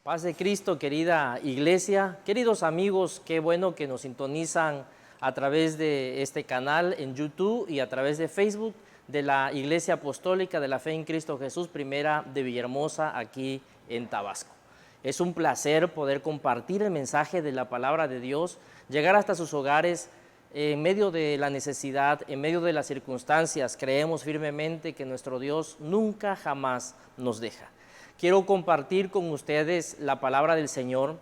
Paz de Cristo, querida iglesia, queridos amigos, qué bueno que nos sintonizan a través de este canal en YouTube y a través de Facebook de la Iglesia Apostólica de la Fe en Cristo Jesús, primera de Villahermosa, aquí en Tabasco. Es un placer poder compartir el mensaje de la palabra de Dios, llegar hasta sus hogares en medio de la necesidad, en medio de las circunstancias. Creemos firmemente que nuestro Dios nunca jamás nos deja. Quiero compartir con ustedes la palabra del Señor.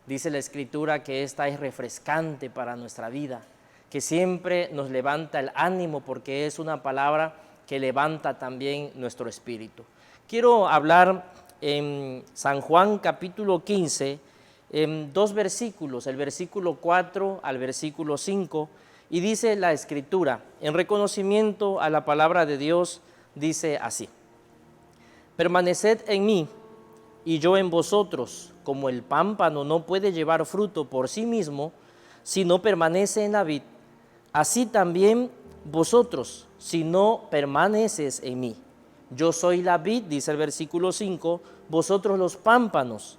Dice la Escritura que esta es refrescante para nuestra vida, que siempre nos levanta el ánimo porque es una palabra que levanta también nuestro espíritu. Quiero hablar en San Juan capítulo 15, en dos versículos, el versículo 4 al versículo 5, y dice la Escritura, en reconocimiento a la palabra de Dios, dice así: permaneced en mí y yo en vosotros, como el pámpano no puede llevar fruto por sí mismo si no permanece en la vid, así también vosotros, si no permaneces en mí. Yo soy la vid, dice el versículo 5, vosotros los pámpanos.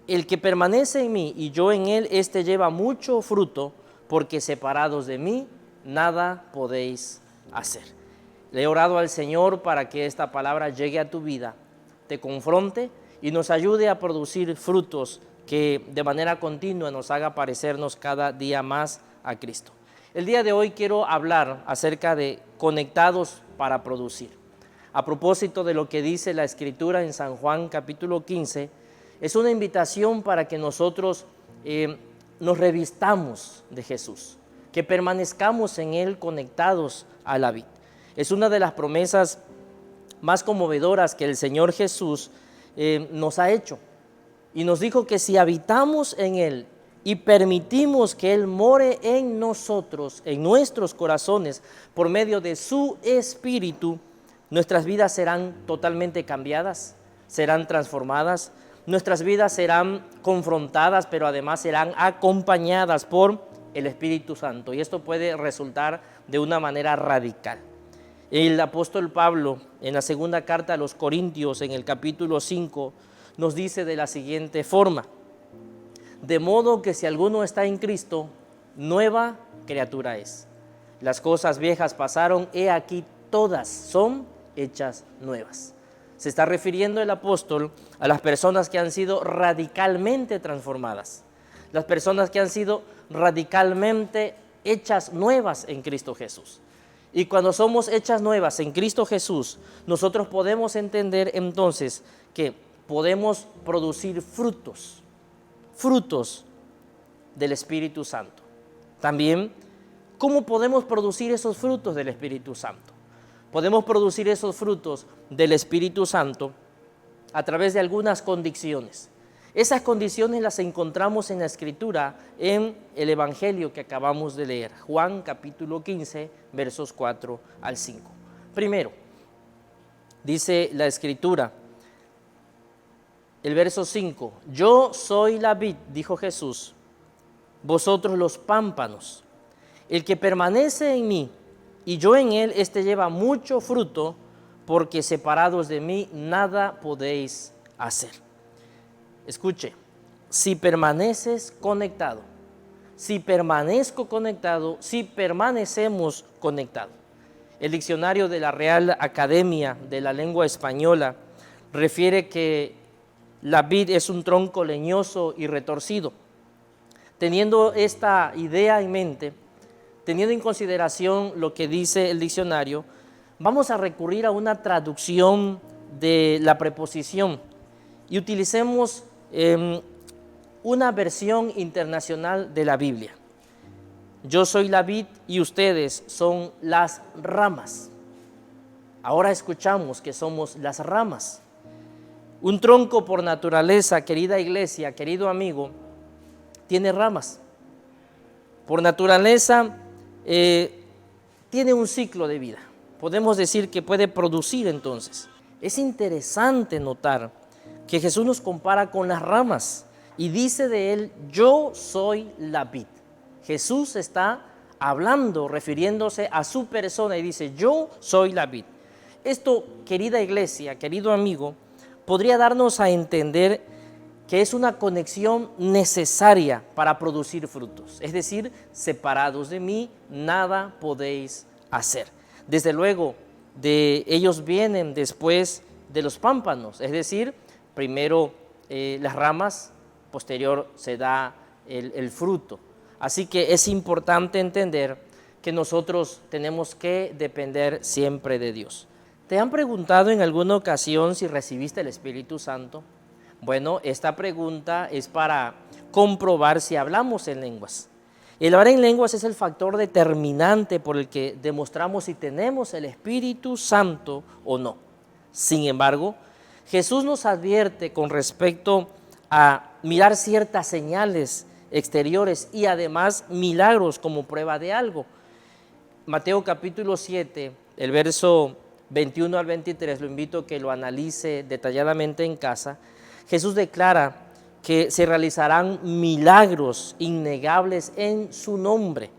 El que permanece en mí y yo en él, éste lleva mucho fruto, porque separados de mí nada podéis hacer. Le he orado al Señor para que esta palabra llegue a tu vida, te confronte y nos ayude a producir frutos que de manera continua nos haga parecernos cada día más a Cristo. El día de hoy quiero hablar acerca de conectados para producir. A propósito de lo que dice la Escritura en San Juan capítulo 15, es una invitación para que nosotros nos revistamos de Jesús, que permanezcamos en Él conectados a la vid. Es una de las promesas más conmovedoras que el Señor Jesús nos ha hecho. Y nos dijo que si habitamos en Él y permitimos que Él more en nosotros, en nuestros corazones, por medio de su Espíritu, nuestras vidas serán totalmente cambiadas, serán transformadas, nuestras vidas serán confrontadas, pero además serán acompañadas por el Espíritu Santo. Y esto puede resultar de una manera radical. El apóstol Pablo, en la segunda carta a los Corintios, en el capítulo 5, nos dice de la siguiente forma: de modo que si alguno está en Cristo, nueva criatura es. Las cosas viejas pasaron, he aquí todas son hechas nuevas. Se está refiriendo el apóstol a las personas que han sido radicalmente transformadas, las personas que han sido radicalmente hechas nuevas en Cristo Jesús. Y cuando somos hechas nuevas en Cristo Jesús, nosotros podemos entender entonces que podemos producir frutos del Espíritu Santo. También, ¿cómo podemos producir esos frutos del Espíritu Santo? Podemos producir esos frutos del Espíritu Santo a través de algunas condiciones. Esas condiciones las encontramos en la Escritura, en el Evangelio que acabamos de leer, Juan capítulo 15, versos 4 al 5. Primero, dice la Escritura, el verso 5, yo soy la vid, dijo Jesús, vosotros los pámpanos. El que permanece en mí y yo en él, éste lleva mucho fruto, porque separados de mí nada podéis hacer. Escuche, si permaneces conectado, si permanezco conectado, si permanecemos conectados. El diccionario de la Real Academia de la Lengua Española refiere que la vid es un tronco leñoso y retorcido. Teniendo esta idea en mente, teniendo en consideración lo que dice el diccionario, vamos a recurrir a una traducción de la preposición y utilicemos una versión internacional de la Biblia. Yo soy la vid y ustedes son las ramas. Ahora escuchamos que somos las ramas. Un tronco por naturaleza, querida iglesia, querido amigo, tiene ramas. Por naturaleza tiene un ciclo de vida. Podemos decir que puede producir entonces. Es interesante notar que Jesús nos compara con las ramas y dice de él, yo soy la vid. Jesús está hablando, refiriéndose a su persona y dice, yo soy la vid. Esto, querida iglesia, querido amigo, podría darnos a entender que es una conexión necesaria para producir frutos. Es decir, separados de mí, nada podéis hacer. Desde luego, ellos vienen después de los pámpanos, es decir, primero las ramas, posterior se da el fruto. Así que es importante entender que nosotros tenemos que depender siempre de Dios. ¿Te han preguntado en alguna ocasión si recibiste el Espíritu Santo? Bueno, esta pregunta es para comprobar si hablamos en lenguas. El hablar en lenguas es el factor determinante por el que demostramos si tenemos el Espíritu Santo o no. Sin embargo, Jesús nos advierte con respecto a mirar ciertas señales exteriores y además milagros como prueba de algo. Mateo capítulo 7, el verso 21 al 23, lo invito a que lo analice detalladamente en casa. Jesús declara que se realizarán milagros innegables en su nombre.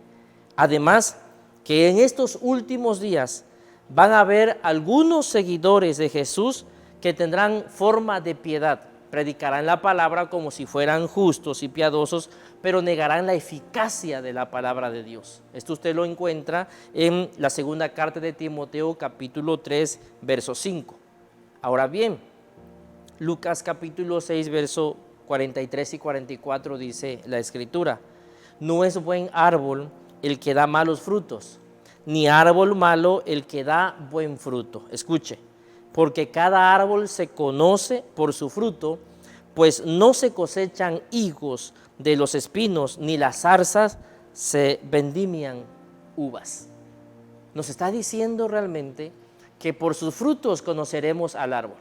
Además, que en estos últimos días van a haber algunos seguidores de Jesús que tendrán forma de piedad. Predicarán la palabra como si fueran justos y piadosos, pero negarán la eficacia de la palabra de Dios. Esto usted lo encuentra en la segunda carta de Timoteo, capítulo 3, verso 5. Ahora bien, Lucas capítulo 6, verso 43 y 44 dice la Escritura: no es buen árbol el que da malos frutos, ni árbol malo el que da buen fruto. Escuche, porque cada árbol se conoce por su fruto, pues no se cosechan higos de los espinos, ni las zarzas se vendimian uvas. Nos está diciendo realmente que por sus frutos conoceremos al árbol.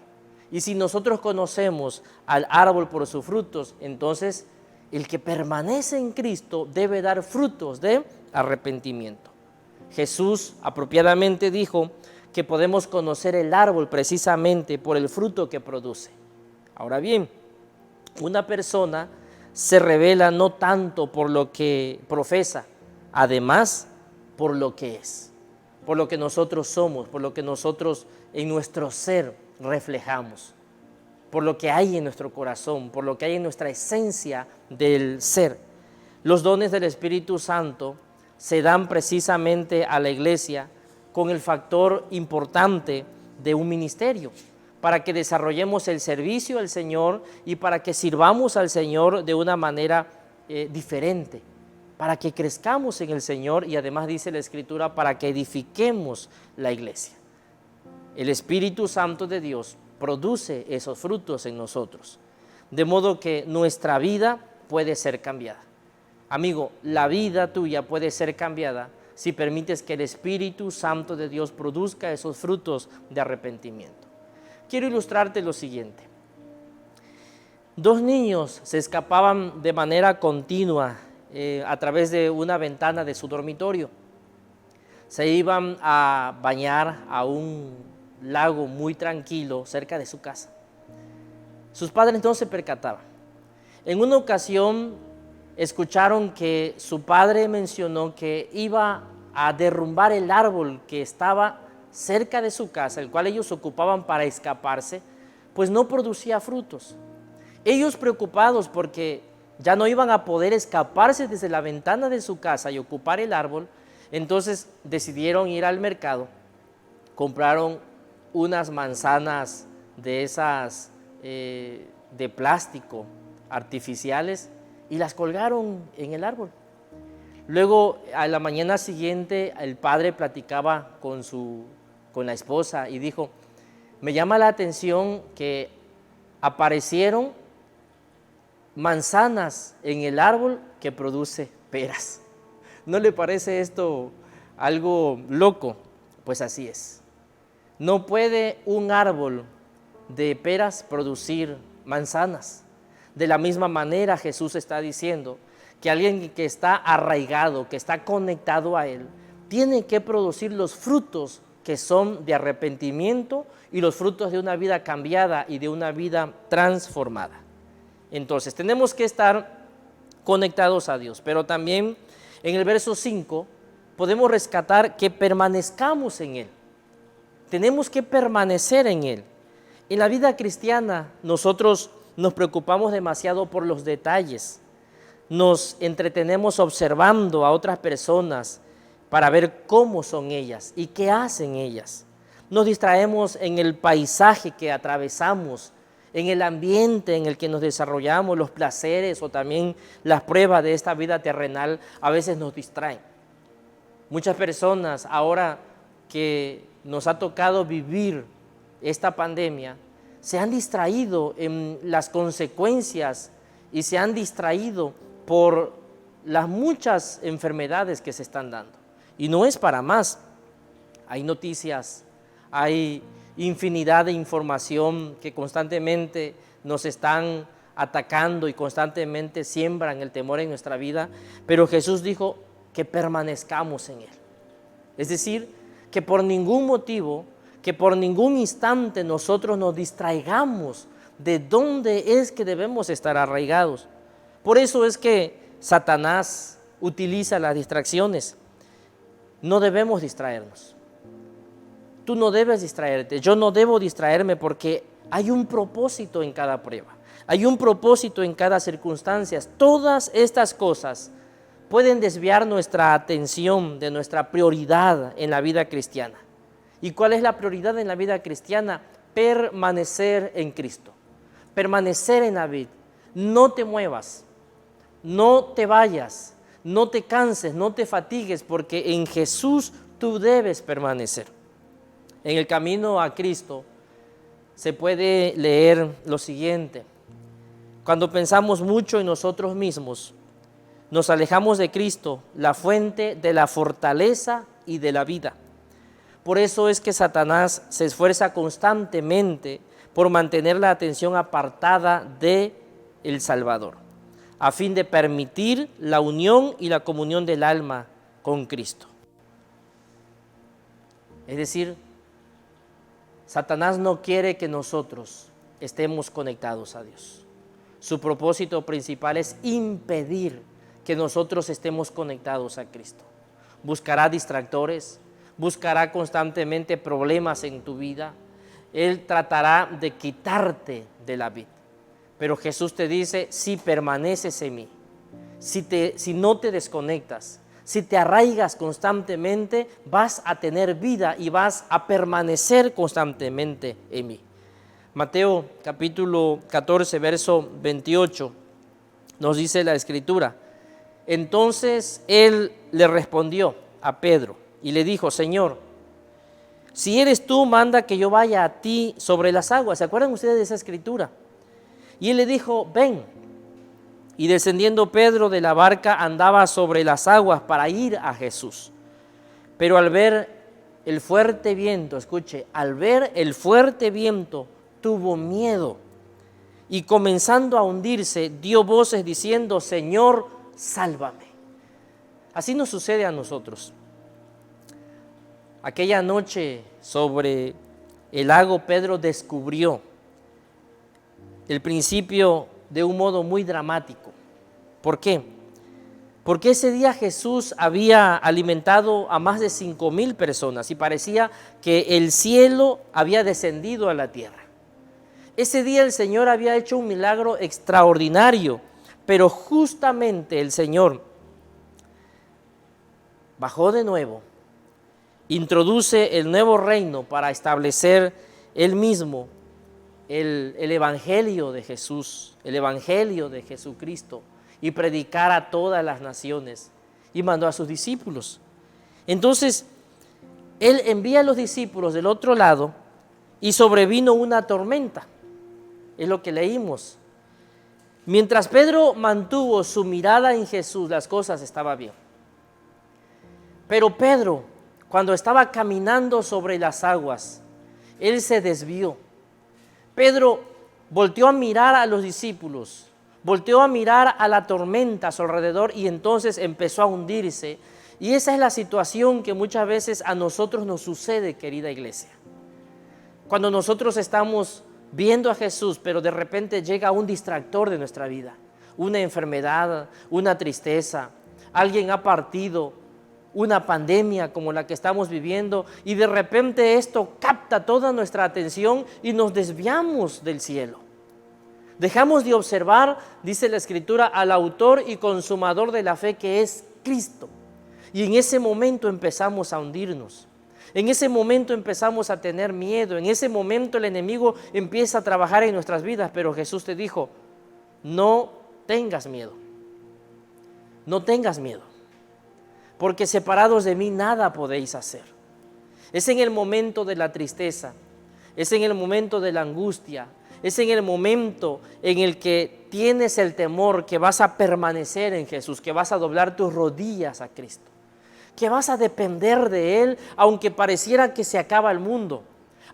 Y si nosotros conocemos al árbol por sus frutos, entonces el que permanece en Cristo debe dar frutos de arrepentimiento. Jesús apropiadamente dijo que podemos conocer el árbol precisamente por el fruto que produce. Ahora bien, una persona se revela no tanto por lo que profesa, además por lo que es, por lo que nosotros somos, por lo que nosotros en nuestro ser reflejamos, por lo que hay en nuestro corazón, por lo que hay en nuestra esencia del ser. Los dones del Espíritu Santo se dan precisamente a la iglesia con el factor importante de un ministerio, para que desarrollemos el servicio al Señor y para que sirvamos al Señor de una manera diferente, para que crezcamos en el Señor y además dice la Escritura, para que edifiquemos la iglesia. El Espíritu Santo de Dios produce esos frutos en nosotros, de modo que nuestra vida puede ser cambiada. Amigo, la vida tuya puede ser cambiada si permites que el Espíritu Santo de Dios produzca esos frutos de arrepentimiento. Quiero ilustrarte lo siguiente. 2 niños se escapaban de manera continua a través de una ventana de su dormitorio. Se iban a bañar a un lago muy tranquilo cerca de su casa. Sus padres no se percataban. En una ocasión escucharon que su padre mencionó que iba a derrumbar el árbol que estaba cerca de su casa, el cual ellos ocupaban para escaparse, pues no producía frutos. Ellos preocupados porque ya no iban a poder escaparse desde la ventana de su casa y ocupar el árbol, entonces decidieron ir al mercado, compraron unas manzanas de esas de plástico artificiales y las colgaron en el árbol. Luego, a la mañana siguiente, el padre platicaba con la esposa y dijo: me llama la atención que aparecieron manzanas en el árbol que produce peras. ¿No le parece esto algo loco? Pues así es. No puede un árbol de peras producir manzanas. De la misma manera, Jesús está diciendo que alguien que está arraigado, que está conectado a Él, tiene que producir los frutos que son de arrepentimiento y los frutos de una vida cambiada y de una vida transformada. Entonces, tenemos que estar conectados a Dios, pero también en el verso 5 podemos rescatar que permanezcamos en Él. Tenemos que permanecer en Él. En la vida cristiana nosotros nos preocupamos demasiado por los detalles, nos entretenemos observando a otras personas para ver cómo son ellas y qué hacen ellas. Nos distraemos en el paisaje que atravesamos, en el ambiente en el que nos desarrollamos, los placeres o también las pruebas de esta vida terrenal a veces nos distraen. Muchas personas ahora que nos ha tocado vivir esta pandemia se han distraído en las consecuencias y se han distraído por las muchas enfermedades que se están dando. Y no es para más. Hay noticias, hay infinidad de información que constantemente nos están atacando y constantemente siembran el temor en nuestra vida, pero Jesús dijo que permanezcamos en Él. Es decir, que por ningún motivo, que por ningún instante nosotros nos distraigamos de dónde es que debemos estar arraigados. Por eso es que Satanás utiliza las distracciones. No debemos distraernos. Tú no debes distraerte, yo no debo distraerme porque hay un propósito en cada prueba, hay un propósito en cada circunstancia. Todas estas cosas pueden desviar nuestra atención de nuestra prioridad en la vida cristiana. ¿Y cuál es la prioridad en la vida cristiana? Permanecer en Cristo, permanecer en la vid. No te muevas, no te vayas, no te canses, no te fatigues, porque en Jesús tú debes permanecer. En el camino a Cristo se puede leer lo siguiente: cuando pensamos mucho en nosotros mismos, nos alejamos de Cristo, la fuente de la fortaleza y de la vida. Por eso es que Satanás se esfuerza constantemente por mantener la atención apartada de el Salvador, a fin de permitir la unión y la comunión del alma con Cristo. Es decir, Satanás no quiere que nosotros estemos conectados a Dios. Su propósito principal es impedir que nosotros estemos conectados a Cristo. Buscará distractores, buscará constantemente problemas en tu vida. Él tratará de quitarte de la vid. Pero Jesús te dice, si permaneces en mí, si no te desconectas, si te arraigas constantemente, vas a tener vida y vas a permanecer constantemente en mí. Mateo capítulo 14, verso 28, nos dice la Escritura: entonces él le respondió a Pedro y le dijo, Señor, si eres tú, manda que yo vaya a ti sobre las aguas. ¿Se acuerdan ustedes de esa Escritura? Y él le dijo, ven. Y descendiendo Pedro de la barca andaba sobre las aguas para ir a Jesús. Pero al ver el fuerte viento, escuche, al ver el fuerte viento tuvo miedo y comenzando a hundirse dio voces diciendo, Señor, sálvame. Así nos sucede a nosotros. Aquella noche sobre el lago Pedro descubrió el principio de un modo muy dramático. ¿Por qué? Porque ese día Jesús había alimentado a más de 5,000 personas y parecía que el cielo había descendido a la tierra. Ese día el Señor había hecho un milagro extraordinario, pero justamente el Señor bajó de nuevo, introduce el nuevo reino para establecer Él mismo el Evangelio de Jesús, el Evangelio de Jesucristo, y predicar a todas las naciones, y mandó a sus discípulos. Entonces, Él envía a los discípulos del otro lado y sobrevino una tormenta, es lo que leímos. Mientras Pedro mantuvo su mirada en Jesús, las cosas estaban bien. Pero Pedro, cuando estaba caminando sobre las aguas, él se desvió. Pedro volteó a mirar a los discípulos, volteó a mirar a la tormenta a su alrededor y entonces empezó a hundirse. Y esa es la situación que muchas veces a nosotros nos sucede, querida iglesia. Cuando nosotros estamos viendo a Jesús, pero de repente llega un distractor de nuestra vida, una enfermedad, una tristeza, alguien ha partido, una pandemia como la que estamos viviendo, y de repente esto capta toda nuestra atención y nos desviamos del cielo. Dejamos de observar, dice la Escritura, al autor y consumador de la fe, que es Cristo. Y en ese momento empezamos a hundirnos. En ese momento empezamos a tener miedo. En ese momento el enemigo empieza a trabajar en nuestras vidas. Pero Jesús te dijo, no tengas miedo. No tengas miedo. Porque separados de mí nada podéis hacer. Es en el momento de la tristeza. Es en el momento de la angustia. Es en el momento en el que tienes el temor que vas a permanecer en Jesús, que vas a doblar tus rodillas a Cristo, que vas a depender de Él, aunque pareciera que se acaba el mundo,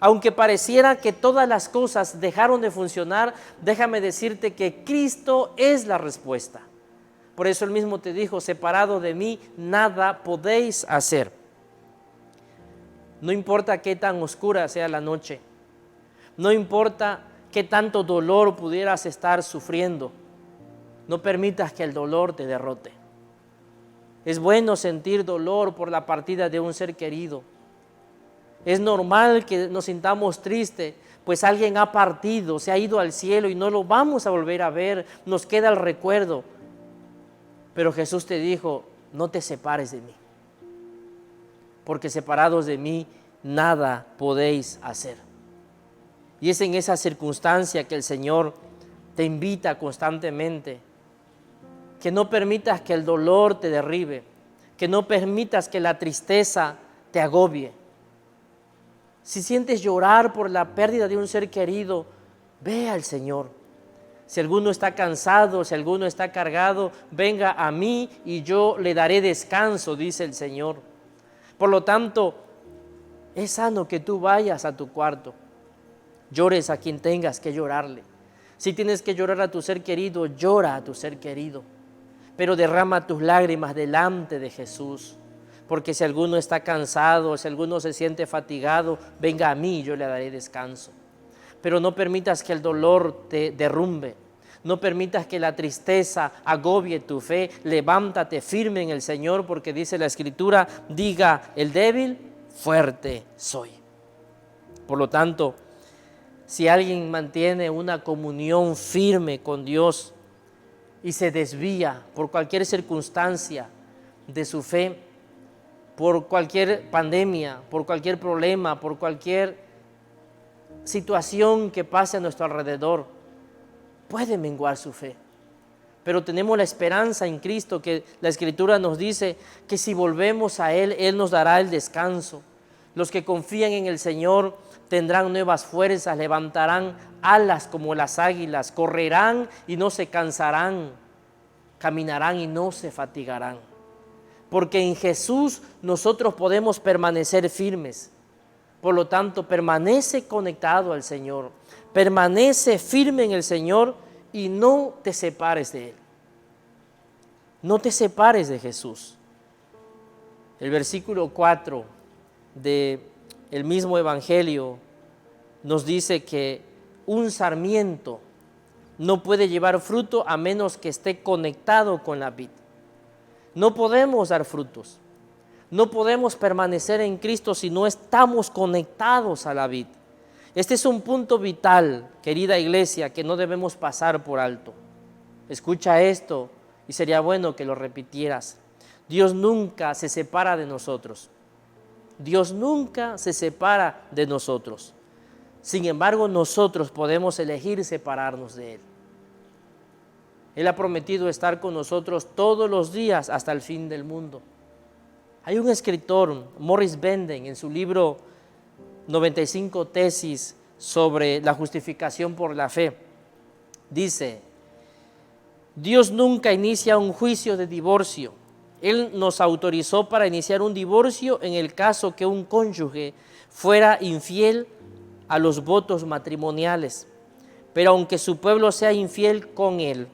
aunque pareciera que todas las cosas dejaron de funcionar. Déjame decirte que Cristo es la respuesta. Por eso Él mismo te dijo, separado de mí, nada podéis hacer. No importa qué tan oscura sea la noche, no importa qué tanto dolor pudieras estar sufriendo, no permitas que el dolor te derrote. Es bueno sentir dolor por la partida de un ser querido. Es normal que nos sintamos tristes, pues alguien ha partido, se ha ido al cielo y no lo vamos a volver a ver, nos queda el recuerdo. Pero Jesús te dijo, no te separes de mí, porque separados de mí nada podéis hacer. Y es en esa circunstancia que el Señor te invita constantemente, que no permitas que el dolor te derribe, que no permitas que la tristeza te agobie. Si sientes llorar por la pérdida de un ser querido, ve al Señor. Si alguno está cansado, si alguno está cargado, venga a mí y yo le daré descanso, dice el Señor. Por lo tanto, es sano que tú vayas a tu cuarto, llores a quien tengas que llorarle. Si tienes que llorar a tu ser querido, llora a tu ser querido, pero derrama tus lágrimas delante de Jesús. Porque si alguno está cansado, si alguno se siente fatigado, venga a mí y yo le daré descanso. Pero no permitas que el dolor te derrumbe. No permitas que la tristeza agobie tu fe. Levántate firme en el Señor, porque dice la Escritura, diga el débil, fuerte soy. Por lo tanto, si alguien mantiene una comunión firme con Dios y se desvía por cualquier circunstancia de su fe, por cualquier pandemia, por cualquier problema, por cualquier situación que pase a nuestro alrededor, puede menguar su fe. Pero tenemos la esperanza en Cristo, que la Escritura nos dice que si volvemos a Él, Él nos dará el descanso. Los que confían en el Señor tendrán nuevas fuerzas, levantarán alas como las águilas, correrán y no se cansarán, caminarán y no se fatigarán. Porque en Jesús nosotros podemos permanecer firmes. Por lo tanto, permanece conectado al Señor, permanece firme en el Señor y no te separes de Él. No te separes de Jesús. El versículo 4 del mismo Evangelio nos dice que un sarmiento no puede llevar fruto a menos que esté conectado con la vid. No podemos dar frutos. No podemos permanecer en Cristo si no estamos conectados a la vid. Este es un punto vital, querida iglesia, que no debemos pasar por alto. Escucha esto y sería bueno que lo repitieras. Dios nunca se separa de nosotros. Dios nunca se separa de nosotros. Sin embargo, nosotros podemos elegir separarnos de Él. Él ha prometido estar con nosotros todos los días hasta el fin del mundo. Hay un escritor, Morris Benden, en su libro 95 tesis sobre la justificación por la fe, dice: Dios nunca inicia un juicio de divorcio. Él nos autorizó para iniciar un divorcio en el caso que un cónyuge fuera infiel a los votos matrimoniales. Pero aunque su pueblo sea infiel con él,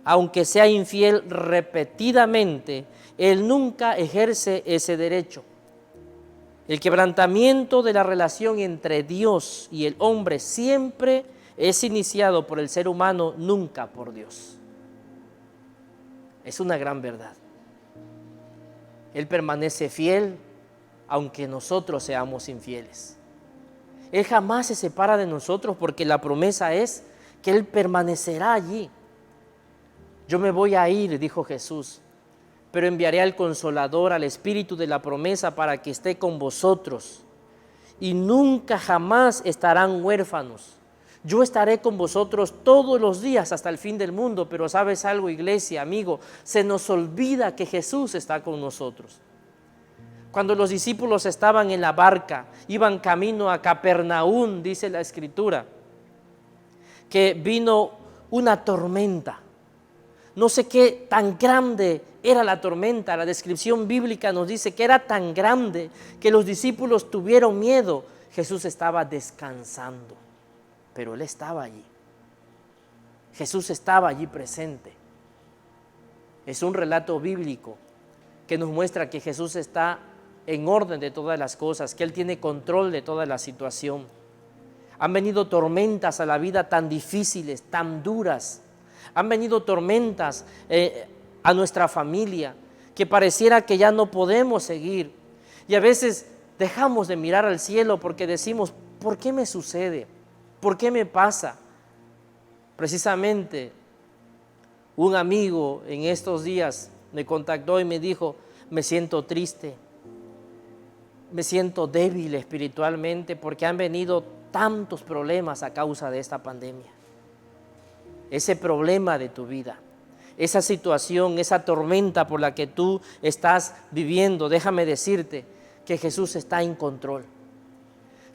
aunque sea infiel repetidamente, él nunca ejerce ese derecho. El quebrantamiento de la relación entre Dios y el hombre siempre es iniciado por el ser humano, nunca por Dios. Es una gran verdad. Él permanece fiel aunque nosotros seamos infieles. Él jamás se separa de nosotros porque la promesa es que Él permanecerá allí. Yo me voy a ir, dijo Jesús, pero enviaré al Consolador, al Espíritu de la promesa, para que esté con vosotros. Y nunca jamás estarán huérfanos. Yo estaré con vosotros todos los días hasta el fin del mundo. Pero ¿sabes algo, iglesia, amigo? Se nos olvida que Jesús está con nosotros. Cuando los discípulos estaban en la barca, iban camino a Capernaum, dice la Escritura, que vino una tormenta. No sé qué tan grande era la tormenta. La descripción bíblica nos dice que era tan grande que los discípulos tuvieron miedo. Jesús estaba descansando, pero Él estaba allí. Jesús estaba allí presente. Es un relato bíblico que nos muestra que Jesús está en orden de todas las cosas, que Él tiene control de toda la situación. Han venido tormentas a la vida tan difíciles, tan duras. Han venido tormentas a nuestra familia, que pareciera que ya no podemos seguir. Y a veces dejamos de mirar al cielo porque decimos, ¿por qué me sucede? ¿Por qué me pasa? Precisamente un amigo en estos días me contactó y me dijo, me siento triste, me siento débil espiritualmente porque han venido tantos problemas a causa de esta pandemia. Ese problema de tu vida, esa situación, esa tormenta por la que tú estás viviendo, déjame decirte que Jesús está en control.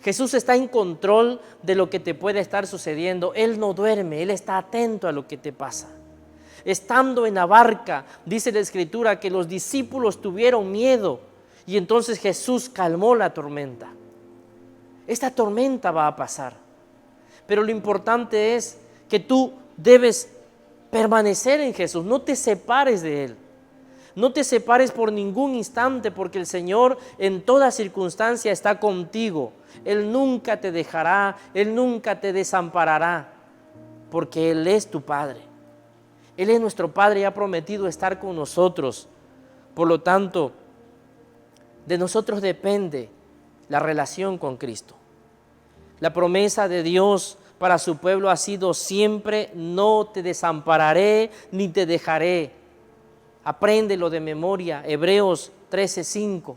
Jesús está en control de lo que te puede estar sucediendo. Él no duerme, Él está atento a lo que te pasa. Estando en la barca, dice la Escritura que los discípulos tuvieron miedo y entonces Jesús calmó la tormenta. Esta tormenta va a pasar, pero lo importante es que tú debes permanecer en Jesús, no te separes de Él. No te separes por ningún instante, porque el Señor en toda circunstancia está contigo. Él nunca te dejará, Él nunca te desamparará, porque Él es tu Padre. Él es nuestro Padre y ha prometido estar con nosotros. Por lo tanto, de nosotros depende la relación con Cristo. La promesa de Dios para su pueblo ha sido siempre: no te desampararé ni te dejaré. Apréndelo de memoria, Hebreos 13:5,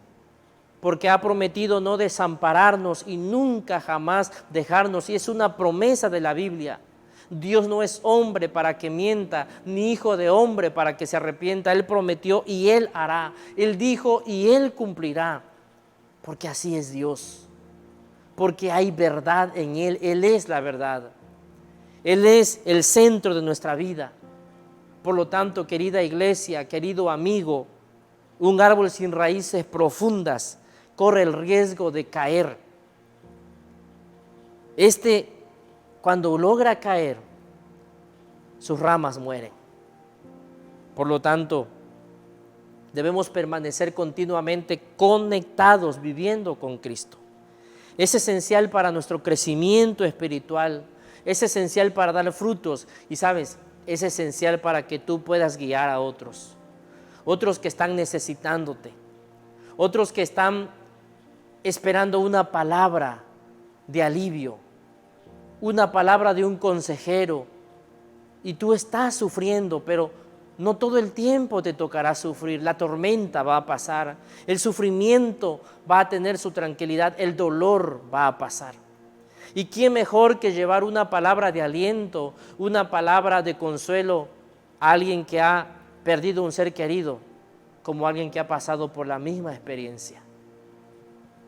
porque ha prometido no desampararnos y nunca jamás dejarnos, y es una promesa de la Biblia. Dios no es hombre para que mienta, ni hijo de hombre para que se arrepienta. Él prometió y Él hará. Él dijo y Él cumplirá, porque así es Dios, porque hay verdad en Él. Él es la verdad. Él es el centro de nuestra vida. Por lo tanto, querida iglesia, querido amigo, un árbol sin raíces profundas corre el riesgo de caer. Cuando logra caer, sus ramas mueren. Por lo tanto, debemos permanecer continuamente conectados, viviendo con Cristo. Es esencial para nuestro crecimiento espiritual, es esencial para dar frutos y, ¿sabes?, es esencial para que tú puedas guiar a otros que están necesitándote, otros que están esperando una palabra de alivio, una palabra de un consejero, y tú estás sufriendo, pero no todo el tiempo te tocará sufrir. La tormenta va a pasar, el sufrimiento va a tener su tranquilidad, el dolor va a pasar. ¿Y quién mejor que llevar una palabra de aliento, una palabra de consuelo a alguien que ha perdido un ser querido, como alguien que ha pasado por la misma experiencia?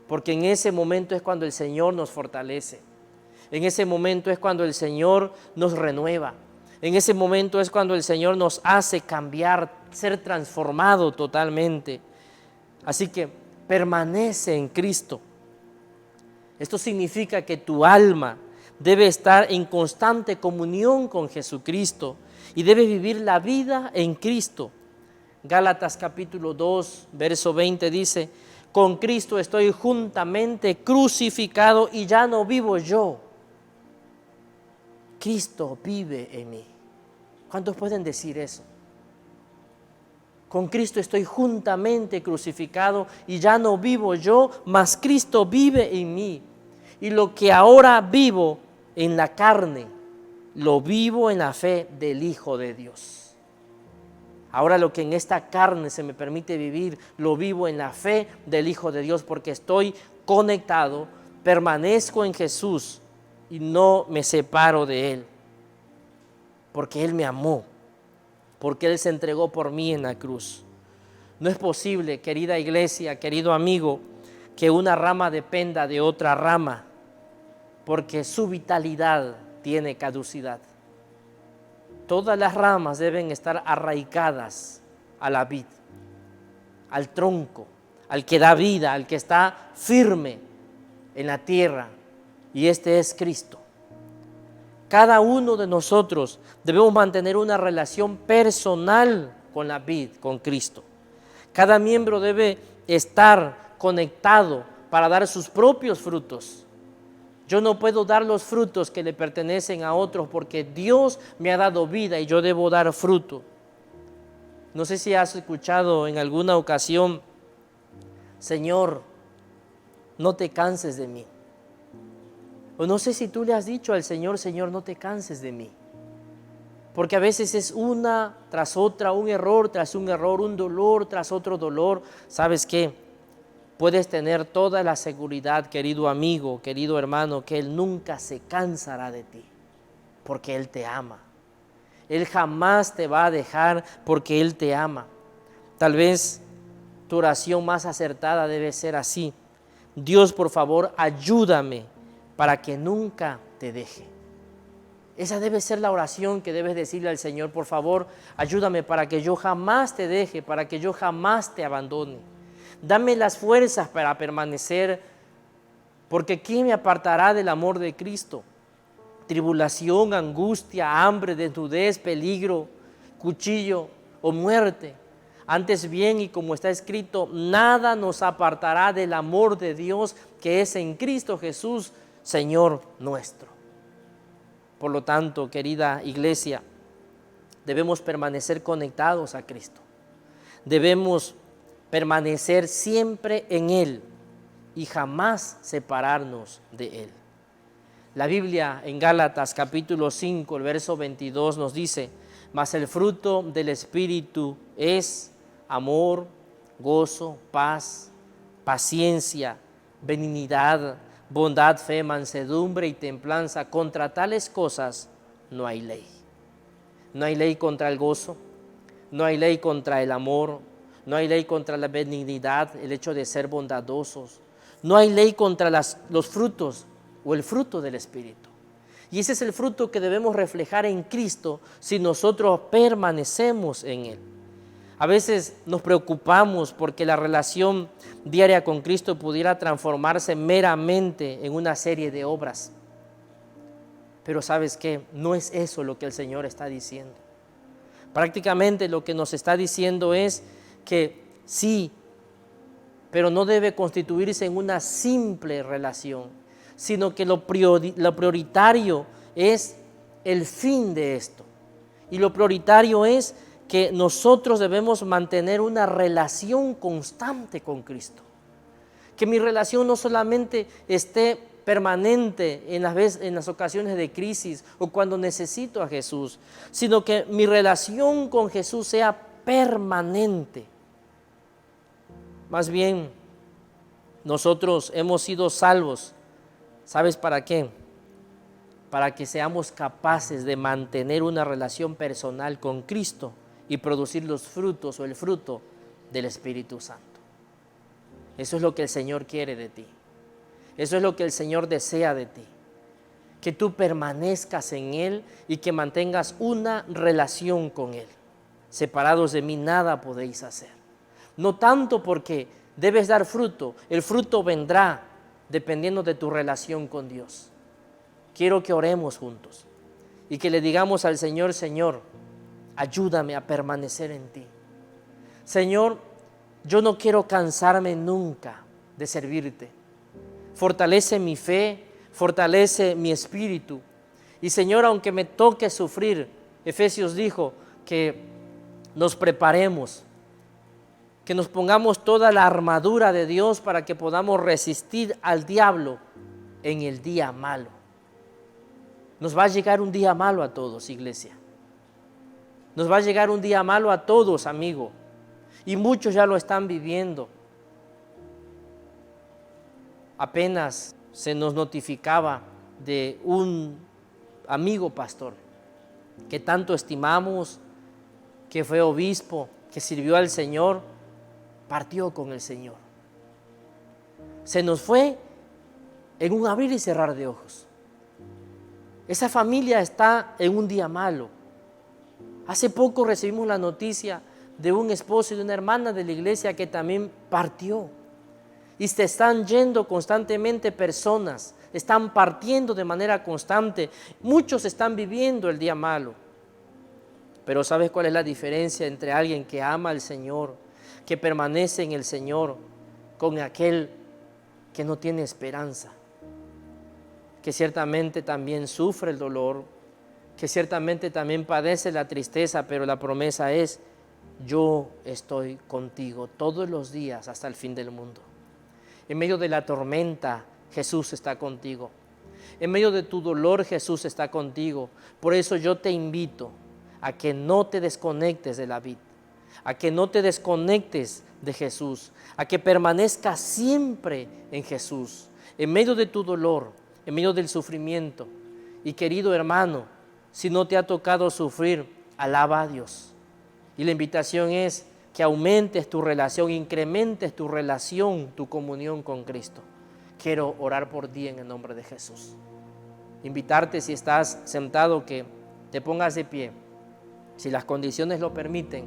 Porque en ese momento es cuando el Señor nos fortalece, en ese momento es cuando el Señor nos renueva, en ese momento es cuando el Señor nos hace cambiar, ser transformado totalmente. Así que permanece en Cristo. Esto significa que tu alma debe estar en constante comunión con Jesucristo y debe vivir la vida en Cristo. Gálatas capítulo 2, verso 20 dice: con Cristo estoy juntamente crucificado y ya no vivo yo. Cristo vive en mí. ¿Cuántos pueden decir eso? Con Cristo estoy juntamente crucificado y ya no vivo yo, mas Cristo vive en mí. Y lo que ahora vivo en la carne, lo vivo en la fe del Hijo de Dios. Ahora lo que en esta carne se me permite vivir, lo vivo en la fe del Hijo de Dios, porque estoy conectado, permanezco en Jesús y no me separo de Él, porque Él me amó, porque Él se entregó por mí en la cruz. No es posible, querida iglesia, querido amigo, que una rama dependa de otra rama, porque su vitalidad tiene caducidad. Todas las ramas deben estar arraigadas a la vid, al tronco, al que da vida, al que está firme en la tierra, y este es Cristo. Cada uno de nosotros debemos mantener una relación personal con la vid, con Cristo. Cada miembro debe estar conectado para dar sus propios frutos. Yo no puedo dar los frutos que le pertenecen a otros porque Dios me ha dado vida y yo debo dar fruto. No sé si has escuchado en alguna ocasión: Señor, no te canses de mí. O no sé si tú le has dicho al Señor: Señor, no te canses de mí. Porque a veces es una tras otra, un error tras un error, un dolor tras otro dolor. ¿Sabes qué? Puedes tener toda la seguridad, querido amigo, querido hermano, que Él nunca se cansará de ti, porque Él te ama. Él jamás te va a dejar porque Él te ama. Tal vez tu oración más acertada debe ser así: Dios, por favor, ayúdame para que nunca te deje. Esa debe ser la oración que debes decirle al Señor: por favor, ayúdame para que yo jamás te deje, para que yo jamás te abandone. Dame las fuerzas para permanecer, porque ¿quién me apartará del amor de Cristo? Tribulación, angustia, hambre, desnudez, peligro, cuchillo o muerte. Antes bien, y como está escrito, nada nos apartará del amor de Dios que es en Cristo Jesús, Señor nuestro. Por lo tanto, querida iglesia, debemos permanecer conectados a Cristo. Debemos permanecer siempre en Él y jamás separarnos de Él. La Biblia en Gálatas capítulo 5, el verso 22 nos dice: mas el fruto del Espíritu es amor, gozo, paz, paciencia, benignidad, bondad, fe, mansedumbre y templanza. Contra tales cosas no hay ley. No hay ley contra el gozo, no hay ley contra el amor, no hay ley contra la benignidad, el hecho de ser bondadosos. No hay ley contra los frutos o el fruto del Espíritu. Y ese es el fruto que debemos reflejar en Cristo si nosotros permanecemos en Él. A veces nos preocupamos porque la relación diaria con Cristo pudiera transformarse meramente en una serie de obras. Pero ¿sabes qué? No es eso lo que el Señor está diciendo. Prácticamente lo que nos está diciendo es que sí, pero no debe constituirse en una simple relación, sino que lo prioritario es el fin de esto. Y lo prioritario es que nosotros debemos mantener una relación constante con Cristo. Que mi relación no solamente esté permanente en las ocasiones de crisis o cuando necesito a Jesús, sino que mi relación con Jesús sea permanente. Más bien, nosotros hemos sido salvos, ¿sabes para qué? Para que seamos capaces de mantener una relación personal con Cristo y producir los frutos o el fruto del Espíritu Santo. Eso es lo que el Señor quiere de ti. Eso es lo que el Señor desea de ti. Que tú permanezcas en Él y que mantengas una relación con Él. Separados de mí nada podéis hacer. No tanto porque debes dar fruto, el fruto vendrá dependiendo de tu relación con Dios. Quiero que oremos juntos y que le digamos al Señor: Señor, ayúdame a permanecer en ti. Señor, yo no quiero cansarme nunca de servirte. Fortalece mi fe, fortalece mi espíritu. Y Señor, aunque me toque sufrir, Efesios dijo que nos preparemos, que nos pongamos toda la armadura de Dios para que podamos resistir al diablo en el día malo. Nos va a llegar un día malo a todos, iglesia. Nos va a llegar un día malo a todos, amigo. Y muchos ya lo están viviendo. Apenas se nos notificaba de un amigo pastor que tanto estimamos, que fue obispo, que sirvió al Señor, partió con el Señor. Se nos fue en un abrir y cerrar de ojos. Esa familia está en un día malo. Hace poco recibimos la noticia de un esposo y de una hermana de la iglesia que también partió. Y se están yendo constantemente personas, están partiendo de manera constante. Muchos están viviendo el día malo. Pero ¿sabes cuál es la diferencia entre alguien que ama al Señor, que permanece en el Señor, con aquel que no tiene esperanza? Que ciertamente también sufre el dolor, que ciertamente también padece la tristeza, pero la promesa es: yo estoy contigo todos los días hasta el fin del mundo. En medio de la tormenta, Jesús está contigo. En medio de tu dolor, Jesús está contigo. Por eso yo te invito a que no te desconectes de la vid, a que no te desconectes de Jesús, a que permanezcas siempre en Jesús, en medio de tu dolor, en medio del sufrimiento. Y querido hermano, si no te ha tocado sufrir, alaba a Dios. Y la invitación es que aumentes tu relación, incrementes tu relación, tu comunión con Cristo. Quiero orar por ti en el nombre de Jesús. Invitarte, si estás sentado, que te pongas de pie, si las condiciones lo permiten.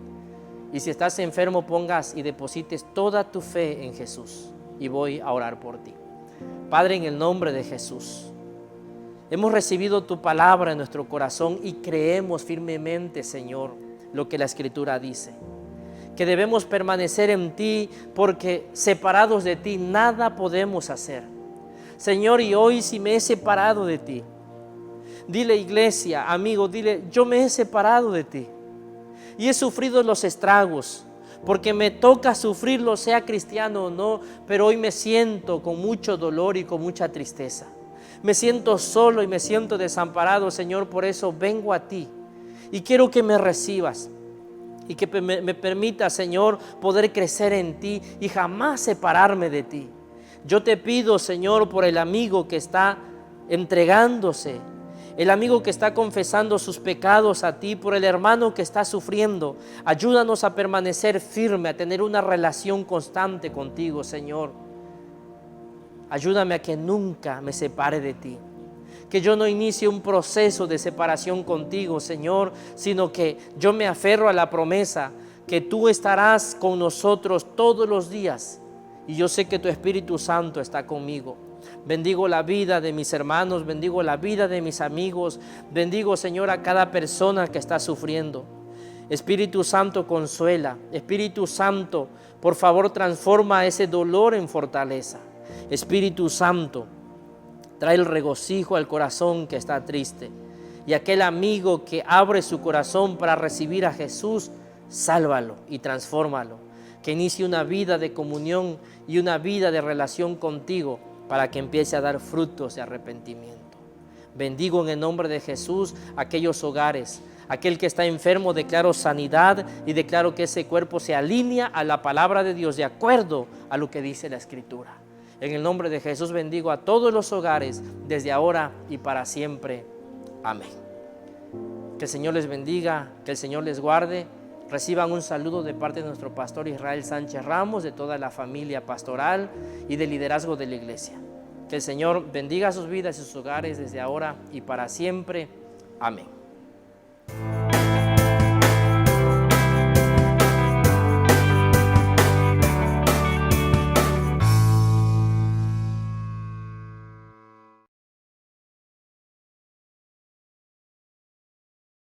Y si estás enfermo, pongas y deposites toda tu fe en Jesús. Y voy a orar por ti. Padre, en el nombre de Jesús, hemos recibido tu palabra en nuestro corazón y creemos firmemente, Señor, lo que la Escritura dice, que debemos permanecer en ti, porque separados de ti nada podemos hacer. Señor, y hoy si me he separado de ti, dile, iglesia, amigo, dile: yo me he separado de ti y he sufrido los estragos, porque me toca sufrirlo, sea cristiano o no, pero hoy me siento con mucho dolor y con mucha tristeza. Me siento solo y me siento desamparado, Señor. Por eso vengo a ti y quiero que me recibas y que me permita, Señor, poder crecer en ti y jamás separarme de ti. Yo te pido, Señor, por el amigo que está entregándose, el amigo que está confesando sus pecados a ti, por el hermano que está sufriendo. Ayúdanos a permanecer firme, a tener una relación constante contigo, Señor. Ayúdame a que nunca me separe de ti, que yo no inicie un proceso de separación contigo, Señor, sino que yo me aferro a la promesa que tú estarás con nosotros todos los días, y yo sé que tu Espíritu Santo está conmigo. Bendigo la vida de mis hermanos, bendigo la vida de mis amigos, bendigo, Señor, a cada persona que está sufriendo. Espíritu Santo, consuela. Espíritu Santo, por favor, transforma ese dolor en fortaleza. Espíritu Santo, trae el regocijo al corazón que está triste. Y aquel amigo que abre su corazón para recibir a Jesús, sálvalo y transfórmalo. Que inicie una vida de comunión y una vida de relación contigo, para que empiece a dar frutos de arrepentimiento. Bendigo en el nombre de Jesús aquellos hogares. Aquel que está enfermo, declaro sanidad y declaro que ese cuerpo se alinea a la palabra de Dios, de acuerdo a lo que dice la Escritura. En el nombre de Jesús bendigo a todos los hogares, desde ahora y para siempre. Amén. Que el Señor les bendiga, que el Señor les guarde. Reciban un saludo de parte de nuestro pastor Israel Sánchez Ramos, de toda la familia pastoral y del liderazgo de la iglesia. Que el Señor bendiga sus vidas y sus hogares desde ahora y para siempre. Amén.